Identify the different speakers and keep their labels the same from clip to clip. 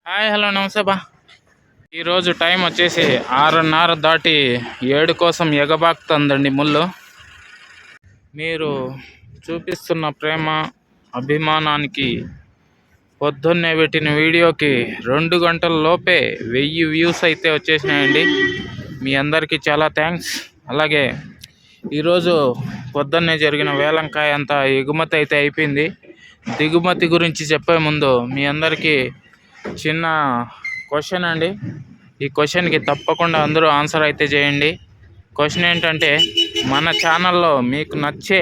Speaker 1: Hi hello నమస్తే బా. ఈరోజు టైం వచ్చేసి 6:30 దాటి 7 కోసం ఎగబాకుతుందండి ముళ్ళు. మీరు చూపిస్తున్న ప్రేమ అభిమానానికి పొద్దున్నే పెట్టిన వీడియోకి 2 గంటల లోపే 1000 వ్యూస్ అయితే వచ్చేసినాయండి. మీ అందరికీ చాలా థ్యాంక్స్. అలాగే ఈరోజు పొద్దున్నే జరిగిన వేలంకాయ అంతా ఎగుమతి అయితే అయిపోయింది. దిగుమతి గురించి చెప్పే ముందు మీ అందరికీ చిన్న క్వశ్చన్ అండి. ఈ క్వశ్చన్కి తప్పకుండా అందరూ ఆన్సర్ అయితే చేయండి. క్వశ్చన్ ఏంటంటే, మన ఛానల్లో మీకు నచ్చే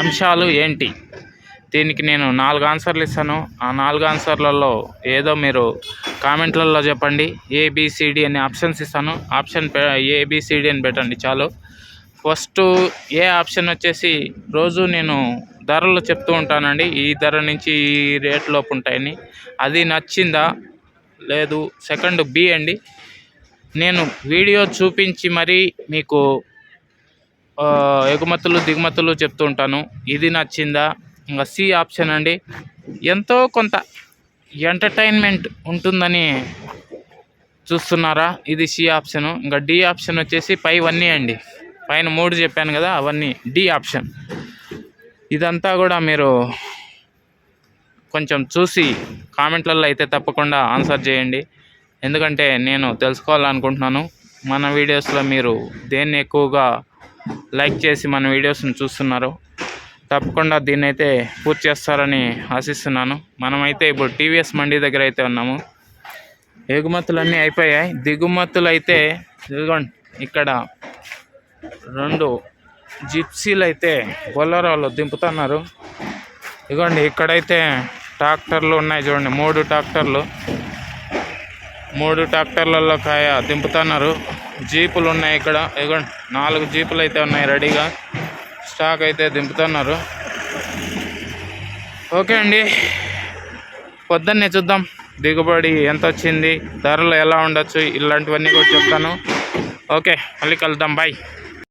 Speaker 1: అంశాలు ఏంటి? దీనికి నేను 4 ఆన్సర్లు ఇస్తాను. ఆ 4 ఆన్సర్లలో ఏదో మీరు కామెంట్లలో చెప్పండి. ఏబిసిడి అనే ఆప్షన్స్ ఇస్తాను. ఆప్షన్ ఏబిసిడి అని పెట్టండి చాలు. ఫస్ట్ ఏ ఆప్షన్ వచ్చేసి, రోజు నేను ధరలు చెప్తూ ఉంటానండి, ఈ ధర నుంచి ఈ రేట్ లోపు ఉంటాయని. అది నచ్చిందా? లేదు. సెకండ్ బి అండి, నేను వీడియో చూపించి మరీ మీకు ఎగుమతులు దిగుమతులు చెప్తూ ఉంటాను, ఇది నచ్చిందా? ఇంకా సి ఆప్షన్ అండి, ఎంతో కొంత ఎంటర్టైన్మెంట్ ఉంటుందని చూస్తున్నారా? ఇది సి ఆప్షను. ఇంకా డి ఆప్షన్ వచ్చేసి పైవన్నీ అండి, పైన 3 చెప్పాను కదా, అవన్నీ డి ఆప్షన్. ఇదంతా కూడా మీరు కొంచెం చూసి కామెంట్లలో అయితే తప్పకుండా ఆన్సర్ చేయండి. ఎందుకంటే నేను తెలుసుకోవాలనుకుంటున్నాను, మన వీడియోస్లో మీరు దేన్ని ఎక్కువగా లైక్ చేసి మన వీడియోస్ని చూస్తున్నారు. తప్పకుండా దీన్ని అయితే పూర్తి చేస్తారని ఆశిస్తున్నాను. మనమైతే ఇప్పుడు టీవీఎస్ మండి దగ్గర అయితే ఉన్నాము. ఎగుమతులన్నీ అయిపోయాయి. దిగుమతులు అయితే ఇదిగోండి, ఇక్కడ 2 జిప్సీలు అయితే బొలెరోలో దింపుతున్నారు. ఇదిగోండి, ఇక్కడైతే ట్రాక్టర్లు ఉన్నాయి చూడండి, 3 ట్రాక్టర్లు. 3 ట్రాక్టర్లలో కాయ దింపుతున్నారు. జీపులు ఉన్నాయి ఇక్కడ, ఇదిగోండి 4 జీపులు అయితే ఉన్నాయి రెడీగా, స్టాక్ అయితే దింపుతున్నారు. ఓకే అండి, పొద్దున్నే చూద్దాం దిగుబడి ఎంత వచ్చింది, ధరలు ఎలా ఉండొచ్చు, ఇలాంటివన్నీ కూడా చెప్తాను. ఓకే, మళ్ళీ కలుద్దాం, బాయ్.